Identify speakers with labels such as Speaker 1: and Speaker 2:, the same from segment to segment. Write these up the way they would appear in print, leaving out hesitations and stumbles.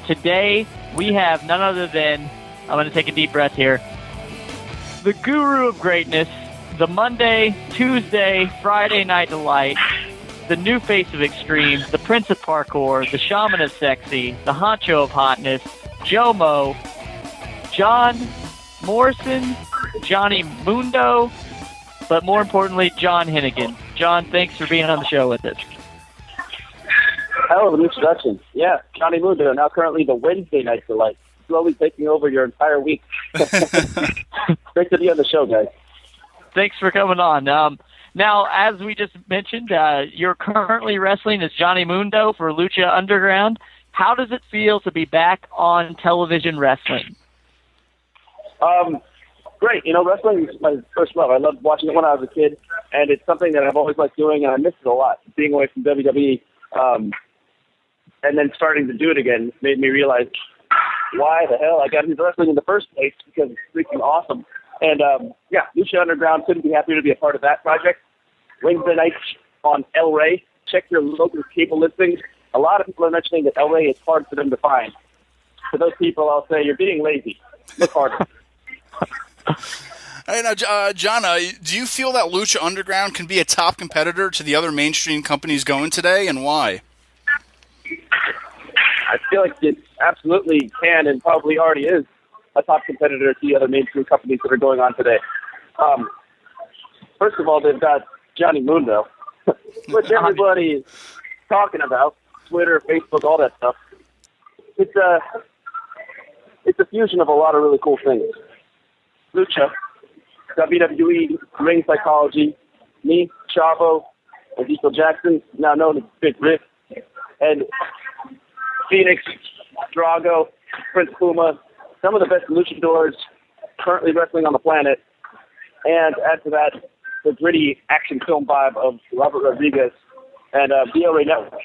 Speaker 1: Today, we have none other than, I'm going to take a deep breath here, the guru of greatness, the Monday, Tuesday, Friday Night Delight, the new face of Extreme, the Prince of Parkour, the Shaman of Sexy, the Honcho of Hotness, Jomo, John Morrison, Johnny Mundo, but more importantly, John Hennigan. John, thanks for being on the show with us.
Speaker 2: Hell of an introduction. Yeah, Johnny Mundo, now currently the Wednesday Night Delight, slowly taking over your entire week. Great to be on the show, guys.
Speaker 1: Thanks for coming on. Now, as we just mentioned, you're currently wrestling as Johnny Mundo for Lucha Underground. How does it feel to be back on television wrestling?
Speaker 2: Great. You know, wrestling is my first love. I loved watching it when I was a kid, and it's something that I've always liked doing, and I miss it a lot. Being away from WWE, and then starting to do it again made me realize why the hell I got into wrestling in the first place, because it's freaking awesome. And, yeah, Lucha Underground, couldn't be happier to be a part of that project. Wednesday nights on El Rey. Check your local cable listings. A lot of people are mentioning that El Rey is hard for them to find. For those people, I'll say, you're being lazy. Look harder.
Speaker 3: Hey, now, John, do you feel that Lucha Underground can be a top competitor to the other mainstream companies going today, and why?
Speaker 2: I feel like it absolutely can and probably already is a top competitor to the other mainstream companies that are going on today. First of all, they've got Johnny Mundo, which everybody is talking about, Twitter, Facebook, all that stuff. It's a fusion of a lot of really cool things. Lucha, WWE, ring psychology, me, Chavo, Ezekiel Jackson, now known as Big Rick, and Phoenix, Drago, Prince Puma, some of the best luchadors currently wrestling on the planet. And add to that, the gritty action film vibe of Robert Rodriguez and BLA Network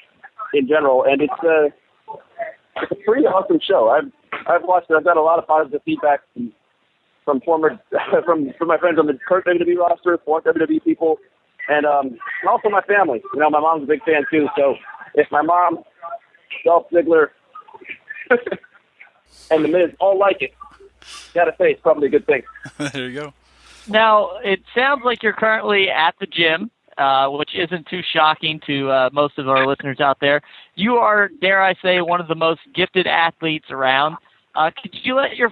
Speaker 2: in general. And it's a pretty awesome show. I've watched it. I've got a lot of positive feedback from my friends on the current WWE roster, former WWE people, and also my family. You know, my mom's a big fan too. So if my mom, Dolph Ziggler, and the Miz all like it, gotta say it's probably a good thing.
Speaker 3: There you go.
Speaker 1: Now, it sounds like you're currently at the gym, which isn't too shocking to most of our listeners out there. You are, dare I say, one of the most gifted athletes around. Could you let your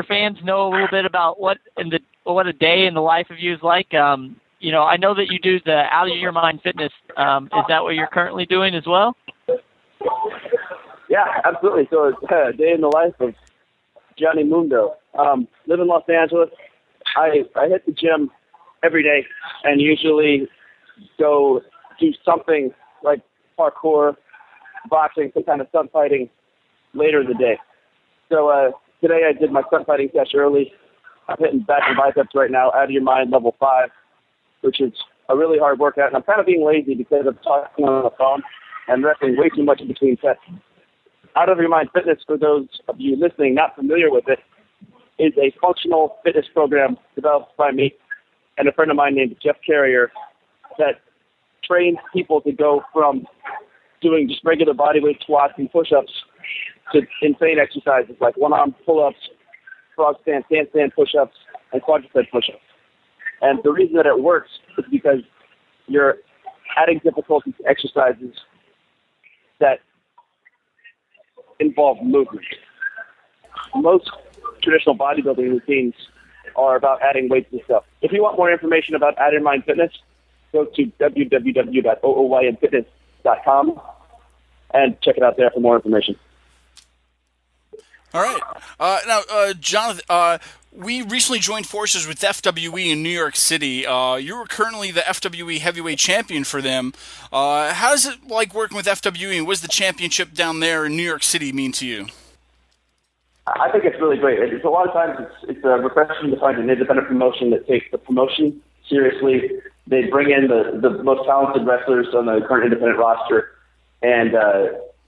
Speaker 1: fans know a little bit about what a day in the life of you is like? You know, I know that you do the Out of Your Mind fitness. Is that what you're currently doing as well?
Speaker 2: Yeah, absolutely. So it's a day in the life of Johnny Mundo. Live in Los Angeles. I hit the gym every day and usually go do something like parkour, boxing, some kind of stunt fighting later in the day. So today I did my stunt fighting session early. I'm hitting back and biceps right now, Out of Your Mind level 5, which is a really hard workout. And I'm kind of being lazy because I'm talking on the phone and wrestling way too much in between sets. Out of Your Mind Fitness, for those of you listening not familiar with it, is a functional fitness program developed by me and a friend of mine named Jeff Carrier that trains people to go from doing just regular bodyweight squats and push-ups to insane exercises like one-arm pull-ups, frog stand, handstand push-ups, and quadruped push-ups. And the reason that it works is because you're adding difficulty to exercises that involve movement. Most traditional bodybuilding routines are about adding weights and stuff. If you want more information about Out of Your Mind Fitness, go to www.ooynfitness.com and check it out there for more information.
Speaker 3: All right. Now, Jonathan, we recently joined forces with FWE in New York City. You are currently the FWE heavyweight champion for them. How does it like working with FWE, and what does the championship down there in New York City mean to you?
Speaker 2: I think it's really great. It's a lot of times it's refreshing to find an independent promotion that takes the promotion seriously. They bring in the most talented wrestlers on the current independent roster and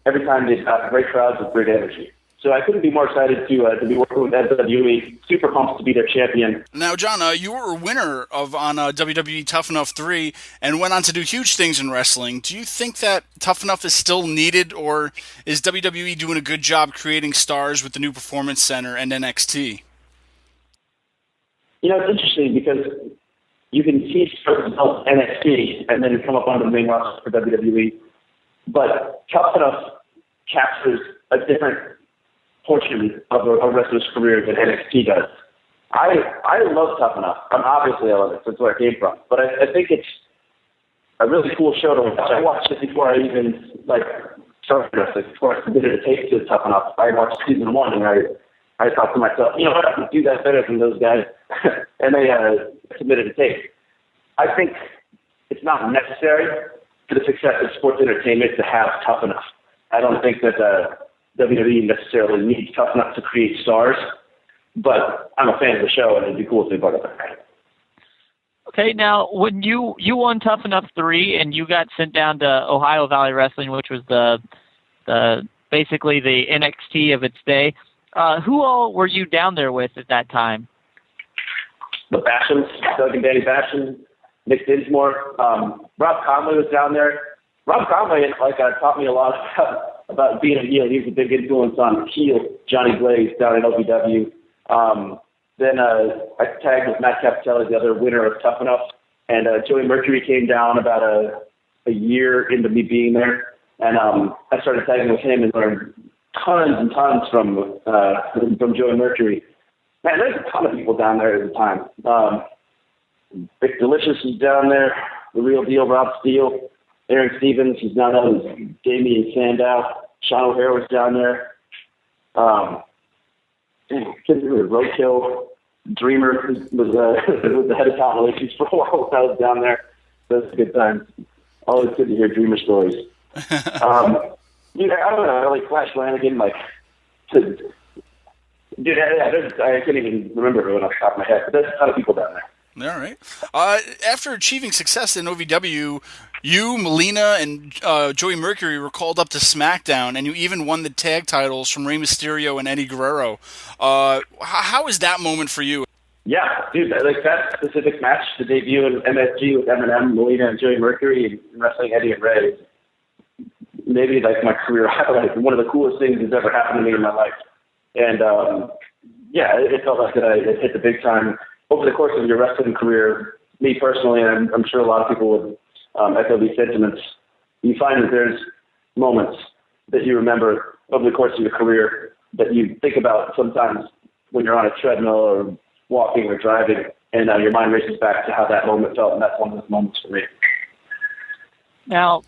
Speaker 2: every time they've got great crowds with great energy. So I couldn't be more excited to be working with WWE. Super pumped to be their champion.
Speaker 3: Now, John, you were a winner on WWE Tough Enough 3 and went on to do huge things in wrestling. Do you think that Tough Enough is still needed, or is WWE doing a good job creating stars with the new Performance Center and NXT?
Speaker 2: You know, it's interesting because you can see stars of NXT and then come up onto the main roster for WWE. But Tough Enough captures a different portion of a wrestler's career than NXT does. I love Tough Enough. Obviously, I love it. That's where I came from. But I think it's a really cool show to watch. I watched it before I even started wrestling. Before I submitted a tape to Tough Enough, I watched season 1 and I thought to myself, you know what, I can do that better than those guys. And they submitted a tape. I think it's not necessary for the success of sports entertainment to have Tough Enough. I don't think that WWE necessarily needs Tough Enough to create stars, but I'm a fan of the show, and it'd be cool to be part of it.
Speaker 1: Okay, now when you won Tough Enough 3 and you got sent down to Ohio Valley Wrestling, which was the basically the NXT of its day, who all were you down there with at that time?
Speaker 2: The Bashams, Doug and Danny Basham, Nick Dinsmore, Rob Conway was down there. Rob Conway taught me a lot about being a heel. He was a big influence on heel Johnny Blaze down at OVW. Then I tagged with Matt Capitelli, the other winner of Tough Enough, and Joey Mercury came down about a year into me being there, and I started tagging with him and learned tons and tons from Joey Mercury. Man, there's a ton of people down there at the time. Vic Delicious was down there, The Real Deal, Rob Steele, Aaron Stevens, who's now known as Damian Sandow. Sean O'Hare was down there. Roadkill, Dreamer was the head of talent relations for a while when I was down there. Those were good times. Always good to hear Dreamer stories. I don't know, like Flash Flanagan, dude, I couldn't even remember everyone off the top of my head, but there's a ton of people down there.
Speaker 3: All right. After achieving success in OVW, you, Melina, and Joey Mercury were called up to SmackDown, and you even won the tag titles from Rey Mysterio and Eddie Guerrero. How was that moment for you?
Speaker 2: Yeah, dude, like that specific match, the debut in MSG with Eminem, Melina, and Joey Mercury, and wrestling Eddie and Rey, maybe like my career highlight, one of the coolest things that's ever happened to me in my life. And it felt like that I hit the big time. Over the course of your wrestling career, me personally, and I'm sure a lot of people would echo these sentiments, you find that there's moments that you remember over the course of your career that you think about sometimes when you're on a treadmill or walking or driving, and your mind races back to how that moment felt, and that's one of those moments for me.
Speaker 1: Now,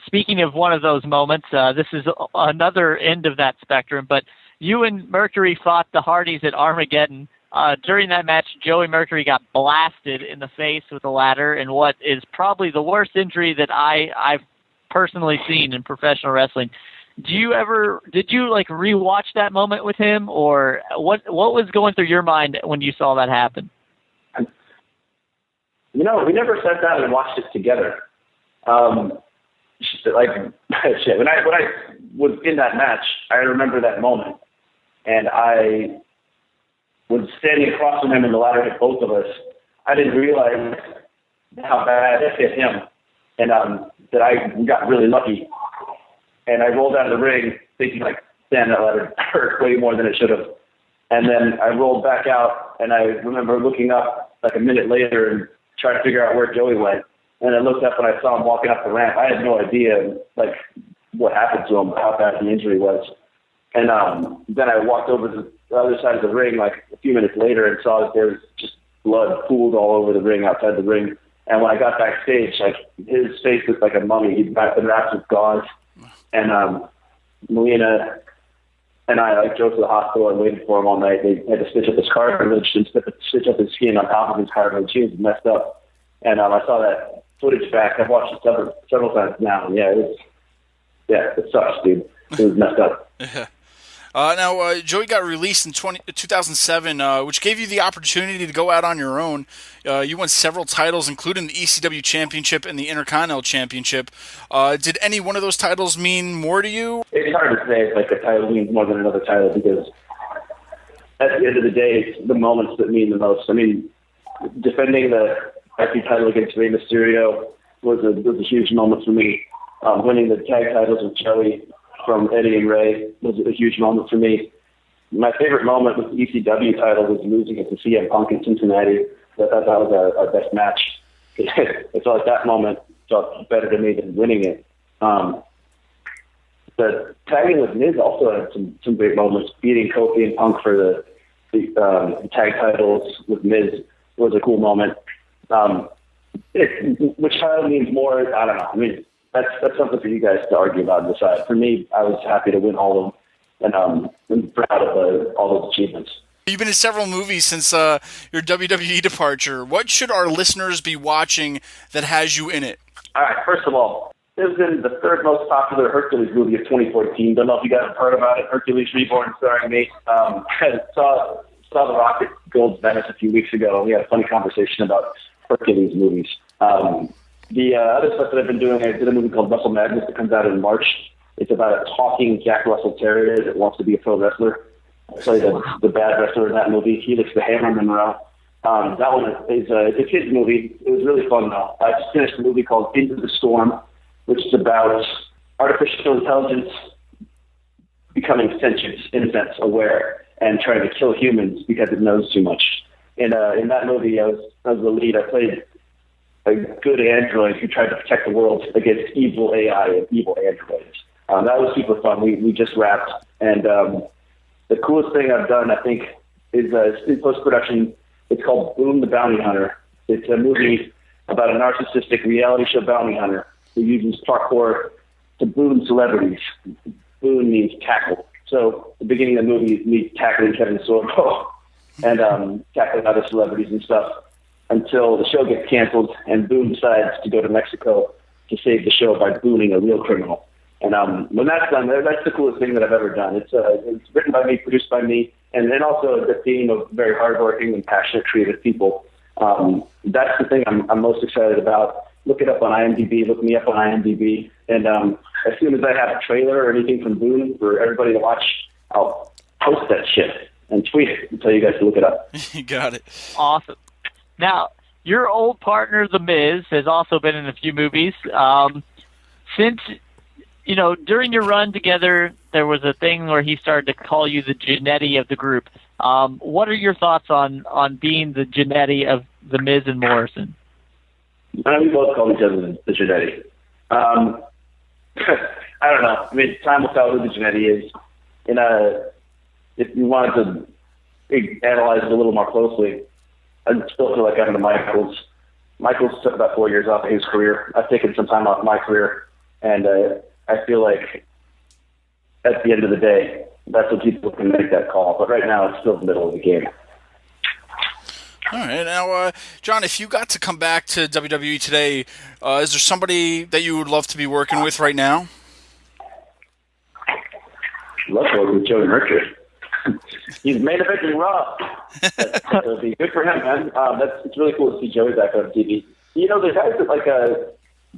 Speaker 1: speaking of one of those moments, this is another end of that spectrum, but you and Mercury fought the Hardys at Armageddon. During that match, Joey Mercury got blasted in the face with a ladder in what is probably the worst injury that I've personally seen in professional wrestling. Did you rewatch that moment with him, or what was going through your mind when you saw that happen?
Speaker 2: You know, we never sat down and watched it together. When I was in that match, I remember that moment, and I was standing across from him and the ladder hit both of us. I didn't realize how bad it hit him, and that I got really lucky. And I rolled out of the ring thinking, damn, that ladder hurt way more than it should have. And then I rolled back out, and I remember looking up a minute later and trying to figure out where Joey went. And I looked up and I saw him walking up the ramp. I had no idea what happened to him, how bad the injury was. And then I walked over to the other side of the ring a few minutes later and saw that there was just blood pooled all over the ring, outside the ring. And when I got backstage, his face looked like a mummy. He'd been wrapped with gauze. And Melina and I drove to the hospital and waited for him all night. They had to stitch up his cartilage and stitch up his skin on top of his cartilage. He was messed up. And I saw that footage back. I've watched it several times now. And it sucks, dude. It was messed up.
Speaker 3: Yeah. Now, Joey got released in 2007, which gave you the opportunity to go out on your own. You won several titles, including the ECW Championship and the Intercontinental Championship. Did any one of those titles mean more to you?
Speaker 2: It's hard to say if like a title means more than another title because at the end of the day, it's the moments that mean the most. I mean, defending the IC title against Rey Mysterio was a huge moment for me. Winning the tag titles with Joey from Eddie and Ray was a huge moment for me. My favorite moment with the ECW title was losing it to CM Punk in Cincinnati. I thought that was our best match. It felt like that moment felt better to me than winning it. The tagging with Miz also had some great moments. Beating Kofi and Punk for the tag titles with Miz was a cool moment. Which title means more? I don't know. I mean, that's something for you guys to argue about and decide. For me, I was happy to win all of them, and I'm proud of all those achievements.
Speaker 3: You've been in several movies since your WWE departure. What should our listeners be watching that has you in it?
Speaker 2: All right, first of all, it was in the third most popular Hercules movie of 2014. Don't know if you guys have heard about it. Hercules Reborn, starring me. I saw The Rock at Gold's Venice a few weeks ago, and we had a funny conversation about Hercules movies. The other stuff that I've been doing, I did a movie called Russell Madness that comes out in March. It's about a talking Jack Russell Terrier that wants to be a pro wrestler. I play the bad wrestler in that movie. Helix the Hammer Monroe. That one is it's a kid's movie. It was really fun, though. I just finished a movie called Into the Storm, which is about artificial intelligence becoming sentient, in a sense, aware, and trying to kill humans because it knows too much. In that movie, I was the lead. I played a good android who tried to protect the world against evil AI and evil androids. That was super fun. We just wrapped, and the coolest thing I've done, I think, is in post-production. It's called Boone the Bounty Hunter. It's a movie about a narcissistic reality show bounty hunter who uses parkour to boon celebrities. Boon means tackle. So the beginning of the movie is me tackling Kevin Sorbo and tackling other celebrities and stuff until the show gets canceled and Boone decides to go to Mexico to save the show by booning a real criminal. And when that's done, that's the coolest thing that I've ever done. It's written by me, produced by me, and then also the theme of very hardworking and passionate, creative people. That's the thing I'm most excited about. Look it up on IMDb. Look me up on IMDb. And as soon as I have a trailer or anything from Boone for everybody to watch, I'll post that shit and tweet it and tell you guys to look it up.
Speaker 3: You got it.
Speaker 1: Awesome. Now, your old partner, The Miz, has also been in a few movies. Since, during your run together, there was a thing where he started to call you the Jannetty of the group. What are your thoughts on being the Jannetty of The Miz and Morrison?
Speaker 2: We both call each other the Jannetty. I don't know. I mean, time will tell who the Jannetty is. And if you wanted to analyze it a little more closely, I still feel like I'm the Michaels. Michaels took about 4 years off of his career. I've taken some time off my career, and I feel like at the end of the day, that's when people can make that call. But right now, it's still the middle of the game.
Speaker 3: All right. Now, John, if you got to come back to WWE today, is there somebody that you would love to be working with right now?
Speaker 2: Love to work with Joey Mercury. He's main eventing Raw. It'll be good for him, man. It's really cool to see Joey back on TV. The guys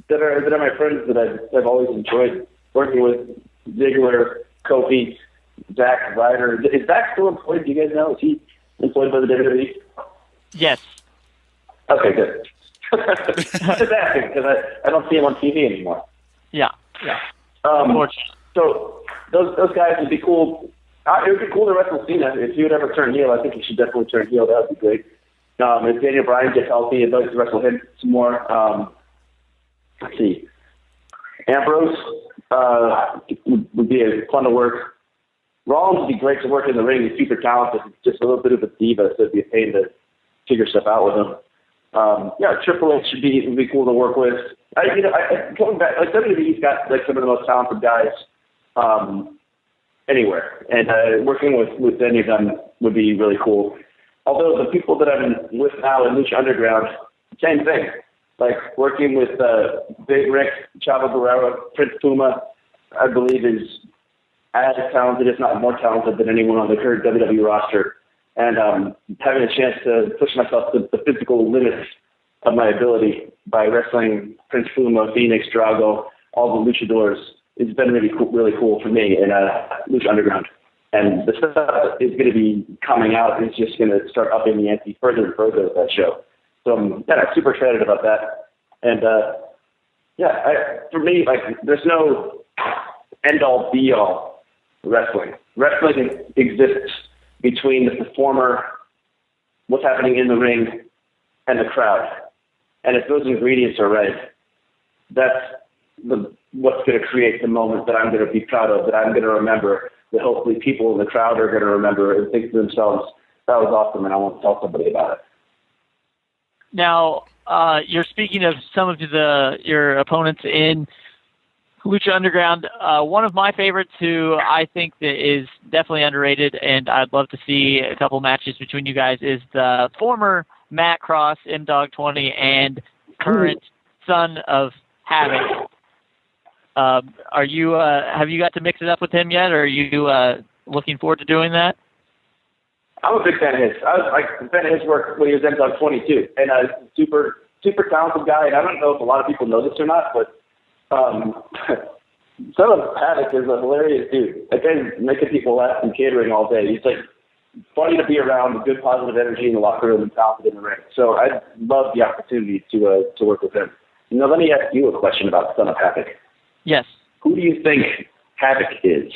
Speaker 2: that are my friends that I've always enjoyed working with: Ziggler, Kofi, Zack Ryder. Is Zack still employed? Do you guys know? Is he employed by the WWE?
Speaker 1: Yes.
Speaker 2: Okay, good. Just asking because I don't see him on TV anymore.
Speaker 1: Yeah.
Speaker 2: So those guys would be cool. It would be cool to wrestle Cena. If he would ever turn heel, I think he should definitely turn heel. That would be great. If Daniel Bryan gets healthy, I'd like to wrestle him some more. Let's see. Ambrose would be fun to work. Rollins would be great to work in the ring. He's super talented. Just a little bit of a diva, so it'd be a pain to figure stuff out with him. Triple H would be cool to work with. Going back, WWE's got some of the most talented guys anywhere, and working with any of them would be really cool. Although the people that I'm with now in Lucha Underground, same thing. Like working with Big Rick, Chavo Guerrero, Prince Puma, I believe is as talented, if not more talented, than anyone on the current WWE roster. And having a chance to push myself to the physical limits of my ability by wrestling Prince Puma, Phoenix, Drago, all the luchadors, it's been really cool for me in Lucha Underground. And the stuff that is going to be coming out is just going to start upping the ante further and further with that show. So I'm super excited about that. And for me, like, there's no end-all, be-all wrestling. Wrestling exists between the performer, what's happening in the ring, and the crowd. And if those ingredients are right, that's what's going to create the moment that I'm going to be proud of, that I'm going to remember, that hopefully people in the crowd are going to remember and think to themselves, that was awesome, and I want to tell somebody about it.
Speaker 1: Now, you're speaking of some of your opponents in Lucha Underground. One of my favorites, who I think that is definitely underrated, and I'd love to see a couple matches between you guys, is the former Matt Cross, M-Dog 20, and current son of Havoc. Have you got to mix it up with him yet, or are you looking forward to doing that?
Speaker 2: I'm a big fan of his. I was a fan of his work when he was M-Dog 22, and a super talented guy. And I don't know if a lot of people know this or not, but son of Havoc is a hilarious dude. That guy's making people laugh and catering all day. He's like funny to be around, good positive energy in the locker room, and talented in the ring. So I'd love the opportunity to work with him. Now let me ask you a question about Son of Havoc.
Speaker 1: Yes.
Speaker 2: Who do you think Havoc is?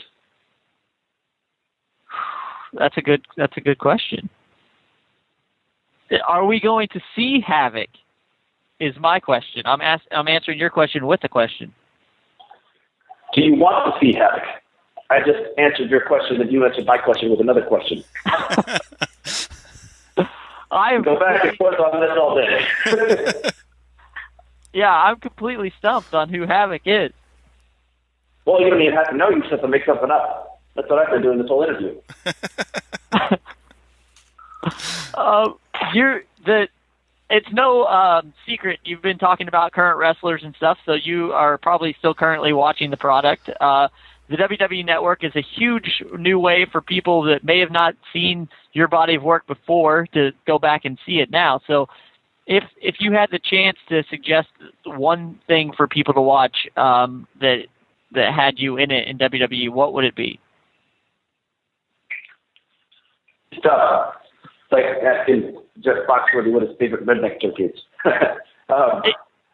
Speaker 1: That's a good question. Are we going to see Havoc? Is my question. I'm answering your question with a question.
Speaker 2: Do you want to see Havoc? I just answered your question, and you answered my question with another question. Go back and forth on this all day.
Speaker 1: Yeah, I'm completely stumped on who Havoc is.
Speaker 2: Well, you don't even have to know. You just have to make something up. That's what I've been doing this whole interview. It's no secret you've been talking about current wrestlers and stuff, so you are probably still currently watching the product. The WWE Network is a huge new way for people that may have not seen your body of work before to go back and see it now. So if you had the chance to suggest one thing for people to watch that had you in it in WWE, what would it be? Stuff. It's like asking Jeff Foxworthy what his favorite redneck joke is.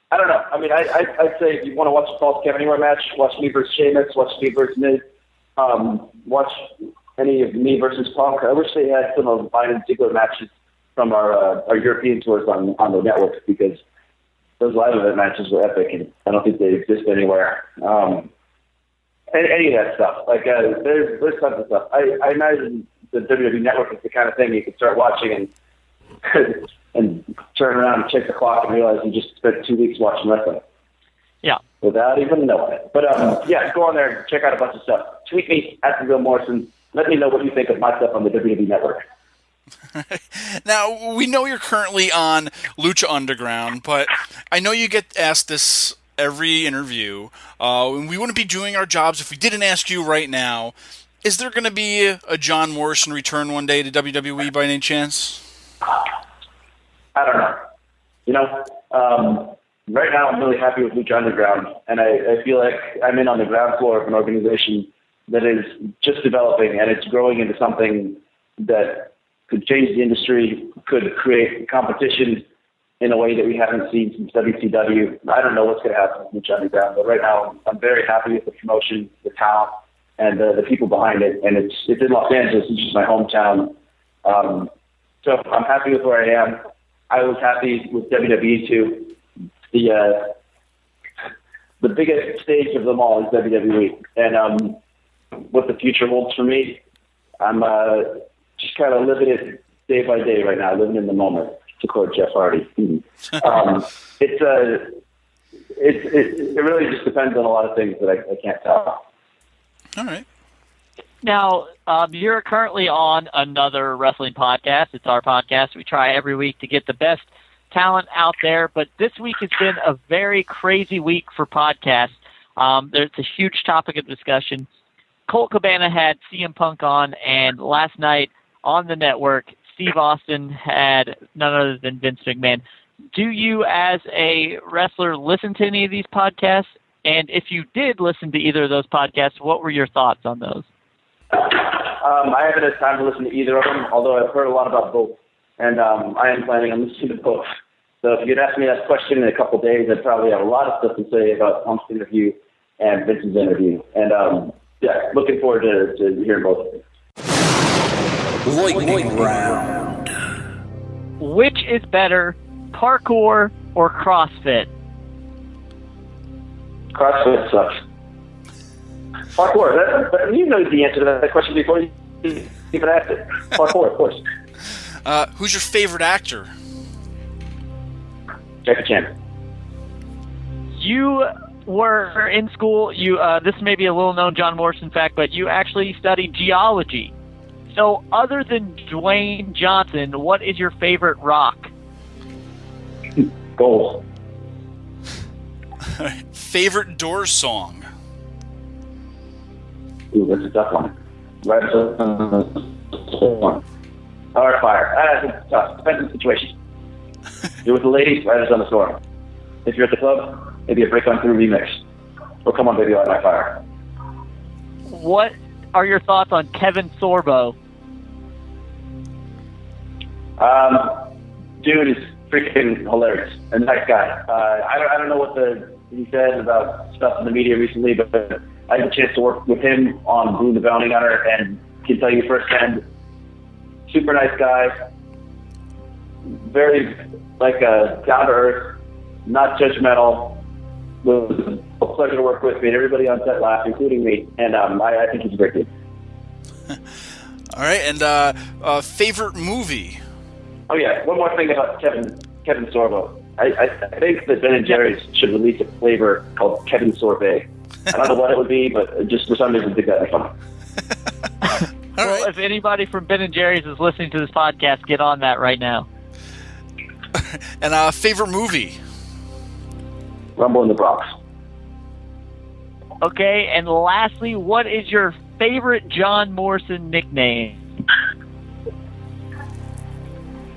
Speaker 2: I don't know. I mean, I'd say if you want to watch a Falls Count Anywhere match, watch me versus Sheamus, watch me versus Miz, watch any of me versus Punk. I wish they had some of mine and Ziggler matches from our European tours on the network, because those live event matches were epic, and I don't think they exist anywhere. Any of that stuff. Like, there's tons of stuff. I imagine the WWE Network is the kind of thing you can start watching and turn around and check the clock and realize you just spent 2 weeks watching wrestling.
Speaker 1: Yeah.
Speaker 2: Without even knowing it. But, yeah, go on there and check out a bunch of stuff. Tweet me at the real Morrison. Let me know what you think of my stuff on the WWE Network.
Speaker 3: Now, we know you're currently on Lucha Underground, but I know you get asked this every interview, and we wouldn't be doing our jobs if we didn't ask you right now. Is there going to be a John Morrison return one day to WWE by any chance?
Speaker 2: I don't know. You know, right now I'm really happy with Lucha Underground, and I feel like I'm in on the ground floor of an organization that is just developing, and it's growing into something that could change the industry, could create competition in a way that we haven't seen since WCW. I don't know what's going to happen with Lucha Underground, but right now I'm very happy with the promotion, the talent, and the people behind it. And it's in Los Angeles, which is my hometown. So I'm happy with where I am. I was happy with WWE too. The biggest stage of them all is WWE. And what the future holds for me, I'm just kind of living it day by day right now, living in the moment, to quote Jeff Hardy. It really just depends on a lot of things that I can't tell.
Speaker 3: All right.
Speaker 1: Now, you're currently on another wrestling podcast. It's our podcast. We try every week to get the best talent out there, but this week has been a very crazy week for podcasts. There's a huge topic of discussion. Colt Cabana had CM Punk on, and last night on the network, Steve Austin had none other than Vince McMahon. Do you, as a wrestler, listen to any of these podcasts? And if you did listen to either of those podcasts, what were your thoughts on those?
Speaker 2: I haven't had time to listen to either of them, although I've heard a lot about both. And I am planning on listening to both. So if you'd ask me that question in a couple of days, I'd probably have a lot of stuff to say about Punk's interview and Vince's interview. And looking forward to hearing both of them.
Speaker 4: Lightning round.
Speaker 1: Which is better, parkour or CrossFit?
Speaker 2: CrossFit sucks. Parkour. You know the answer to that question before you even asked it. Parkour, of course.
Speaker 3: Who's your favorite actor?
Speaker 2: Jackie Chan.
Speaker 1: You were in school. This may be a little-known John Morrison fact, but you actually studied geology. So, other than Dwayne Johnson, what is your favorite rock?
Speaker 2: Gold.
Speaker 3: Favorite Doors song?
Speaker 2: Ooh, that's a tough one. Right one. Or Fire. That's tough. Depends on the situation. You're with the ladies, Riders on the Storm. If you're at the club, maybe a Break On Through remix. Or Come On Baby, Light My Fire.
Speaker 1: What are your thoughts on Kevin Sorbo?
Speaker 2: Dude is freaking hilarious. A nice guy. I don't know what he said about stuff in the media recently, but I had a chance to work with him on Boone the Bounty Hunter, and can tell you firsthand, super nice guy, very down to earth, not judgmental. Was a pleasure to work with. Made everybody on set laugh, including me, and I think he's a great dude.
Speaker 3: All right, and favorite movie?
Speaker 2: Oh yeah, one more thing about Kevin Sorbo. I think that Ben & Jerry's should release a flavor called Kevin Sorbet. I don't know what it would be, but just for some reason I think that'd be fun.
Speaker 1: Well,
Speaker 3: right.
Speaker 1: if anybody from Ben & Jerry's is listening to this podcast, get on that right now.
Speaker 3: And favorite movie?
Speaker 2: Rumble in the Bronx.
Speaker 1: Okay, and lastly, what is your favorite John Morrison nickname?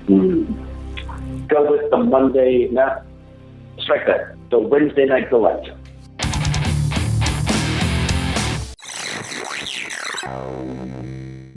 Speaker 2: Go with the Monday night. Strike that. The Wednesday Night Delight.